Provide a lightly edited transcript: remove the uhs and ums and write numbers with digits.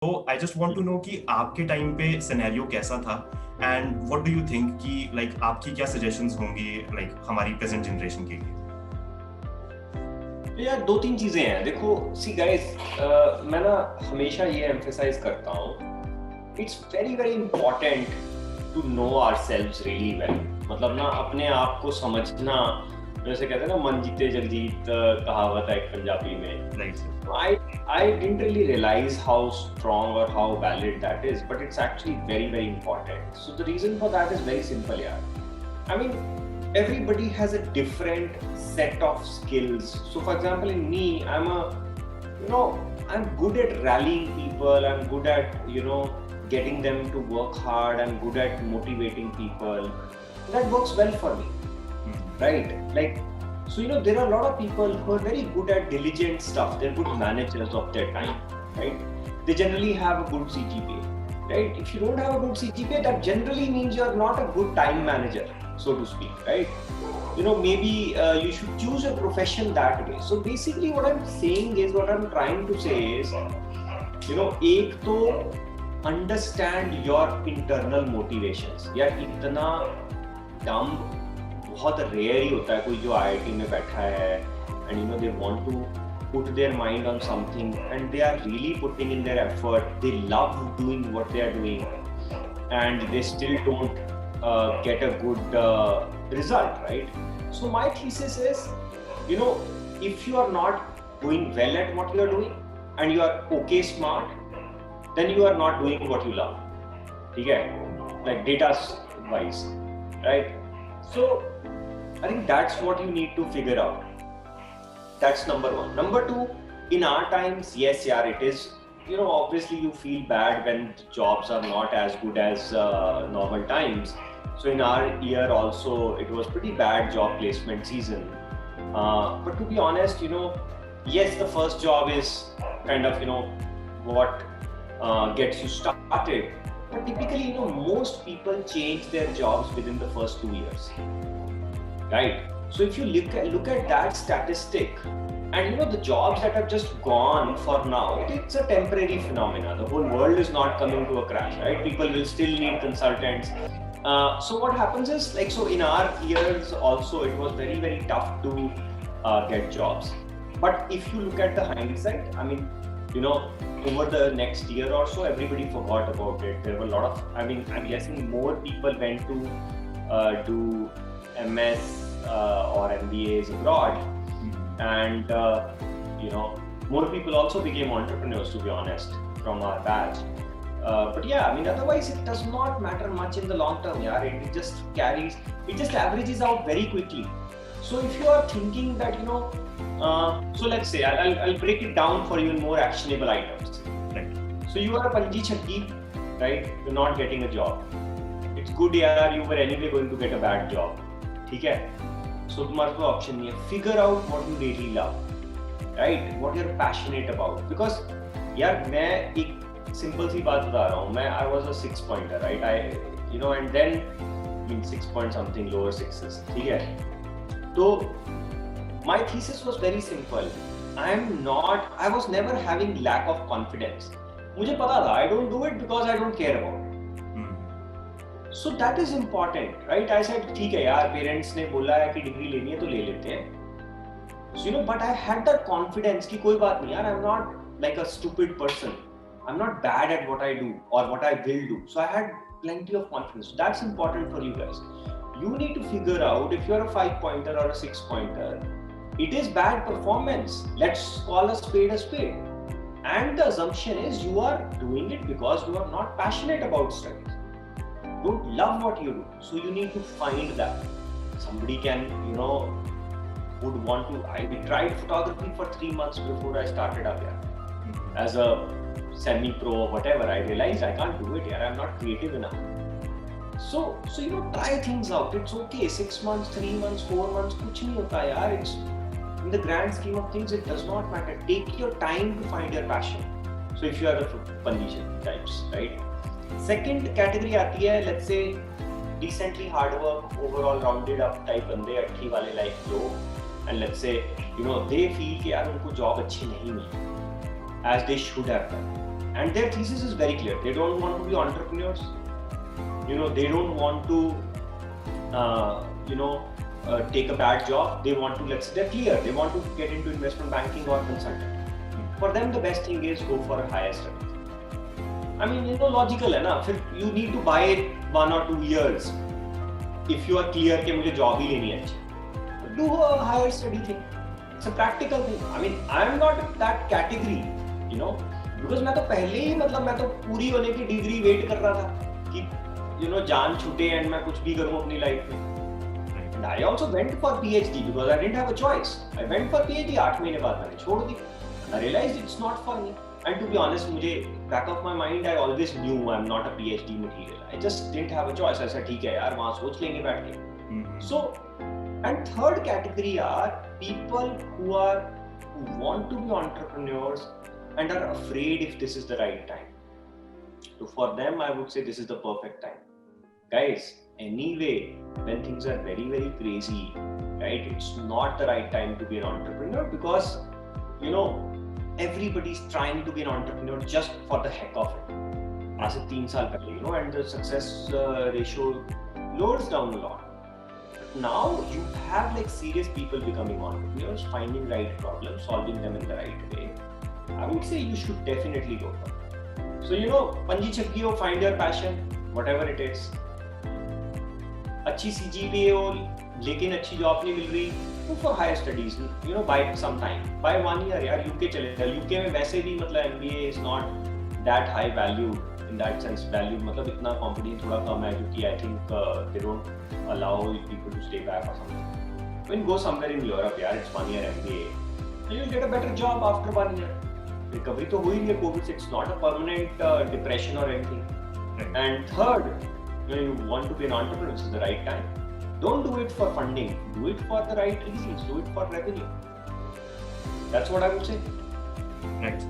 तो I just want to know कि आपके टाइम पे सिनेरियो कैसा था and what do you think कि लाइक आपकी क्या सजेशंस होंगी लाइक हमारी प्रेजेंट जनरेशन के लिए। यार दो तीन चीजें हैं। देखो सी गाइस, मैं ना हमेशा ये एम्फेसाइज करता हूँ, it's very very important to know ourselves really well. मतलब ना अपने आप को समझना, जैसे कहते हैं ना मन जीते जग जीत, कहावत है एक पंजाबी में। Right. I didn't really realize how strong or how valid that is, but it's actually very very important. So the reason for that is very simple, yeah. I mean, everybody has a different set of skills. So for example, in me, I'm good at rallying people. I'm good at, getting them to work hard. I'm good at motivating people. That works well for me, right? Like, so there are a lot of people who are very good at diligent stuff. They're good managers of their time, right? They generally have a good CGPA, right? If you don't have a good CGPA, that generally means you're not a good time manager, so to speak, right? Maybe you should choose a profession that way. So basically what I'm saying is, what I'm trying to say is, एक तो understand your internal motivations. यार इतना dumb बहुत rare ही होता है कोई जो IIT में बैठा है and they want to put their mind on something and they are really putting in their effort. They love doing what they are doing and they still don't get a good result, right? So my thesis is, if you are not doing well at what you are doing and you are okay smart, then you are not doing what you love. Okay? Like data wise, right? So I think that's what you need to figure out. That's number one. Number two, in our times, yes, yeah, it is, obviously you feel bad when jobs are not as good as normal times. So in our year also, it was pretty bad job placement season. But to be honest, yes, the first job is kind of, what gets you started. But typically, most people change their jobs within the first 2 years. Right? So if you look at that statistic, and the jobs that have just gone for now, it's a temporary phenomena. The whole world is not coming to a crash, right? People will still need consultants. So what happens is, like, so in our years also, it was very very tough to get jobs. But if you look at the hindsight, I mean, over the next year or so, everybody forgot about it. There were a lot of, I'm guessing more people went to do MS or MBAs abroad, and more people also became entrepreneurs, to be honest, from our batch. But yeah, otherwise it does not matter much in the long term. Yeah, it just averages out very quickly. So if you are thinking that, so let's say I'll break it down for you in more actionable items. Right. So you are a panji chakki, right? You're not getting a job. It's good, yeah, you were anyway going to get a bad job. ठीक है? So तुम्हारे पास option नहीं है. Figure out what you really love, right? What you're passionate about. Because यार मैं एक simple सी बात बता रहा हूँ. I was a 6 pointer, right? And then 6 point something, lower sixes. ठीक है? तो my thesis was very simple. I was never having lack of confidence. मुझे पता था I don't do it because I don't care about it. So that is important, right? I said, ठीक है यार, parents ने बोला है कि डिग्री लेनी है तो ले लेते हैं. So but I had that confidence कि कोई बात नहीं यार, I'm not like a stupid person. I'm not bad at what I do or what I will do. So I had plenty of confidence. So that's important for you guys. You need to figure out if you're a 5 pointer or a 6 pointer. It is bad performance. Let's call a spade. And the assumption is you are doing it because you are not passionate about studies. Don't love what you do. So you need to find that. Somebody can, would want to. I tried photography for 3 months before I started up here. As a semi-pro or whatever, I realized I can't do it here. I'm not creative enough. So try things out. It's okay. 6 months, 3 months, 4 months, कुछ नहीं होता यार. It's in the grand scheme of things, it does not matter. Take your time to find your passion. So if you are the condition types, right? Second category आती है, let's say decently hard work, overall rounded up type बंदे, अच्छी वाले like लोग, and let's say they feel कि यार उनको job अच्छी नहीं मिली as they should have done, and their thesis is very clear. They don't want to be entrepreneurs. They don't want to take a bad job. They want to, they're clear, they want to get into investment banking or consulting. For them the best thing is go for a higher study. I mean, logical है ना. फिर you need to buy it 1 or 2 years if you are clear कि मुझे job ही लेनी है अच्छी. Do a higher study thing. It's a practical thing. I mean, I am not in that category, because मैं तो पहले ही मैं तो पूरी होने की डिग्री वेट कर रहा था कि जान छूटे एंड मैं कुछ भी करूं अपनी लाइफ में. And I also went for PhD because I didn't have a choice. I went for PhD 8 महीने बाद मैंने छोड़ दी. I realized it's not for me. And to be honest, मुझे back of my mind I always knew I'm not a PhD material. I just didn't have a choice. I said ठीक है यार, वहाँ सोच लेंगे बैठ के. So, and third category are people who want to be entrepreneurs and are afraid if this is the right time. So for them, I would say this is the perfect time. Guys, anyway, when things are very, very crazy, right, it's not the right time to be an entrepreneur because, everybody's trying to be an entrepreneur just for the heck of it. As a 3 साल पहले, and the success ratio lowers down a lot. Now you have serious people becoming entrepreneurs, finding right problems, solving them in the right way. I would say you should definitely go for it. So panji chakki ho, find your passion, whatever it is. अच्छी CGPA हो लेकिन अच्छी job नहीं मिल रही, go for higher studies, by some time, by 1 year यार UK चले जाओ. UK में वैसे भी MBA is not that high value in that sense. Value इतना competition थोड़ा कम है क्योंकि I think they don't allow people to stay back or something. When go somewhere in Europe, यार, it's 1 year MBA, and you'll get a better job after 1 year. Recovery तो हुई नहीं है COVID से. It's not a permanent depression or anything. And third, you want to be an entrepreneur, this is the right time. Don't do it for funding. Do it for the right reasons. Do it for revenue. That's what I would say. Right.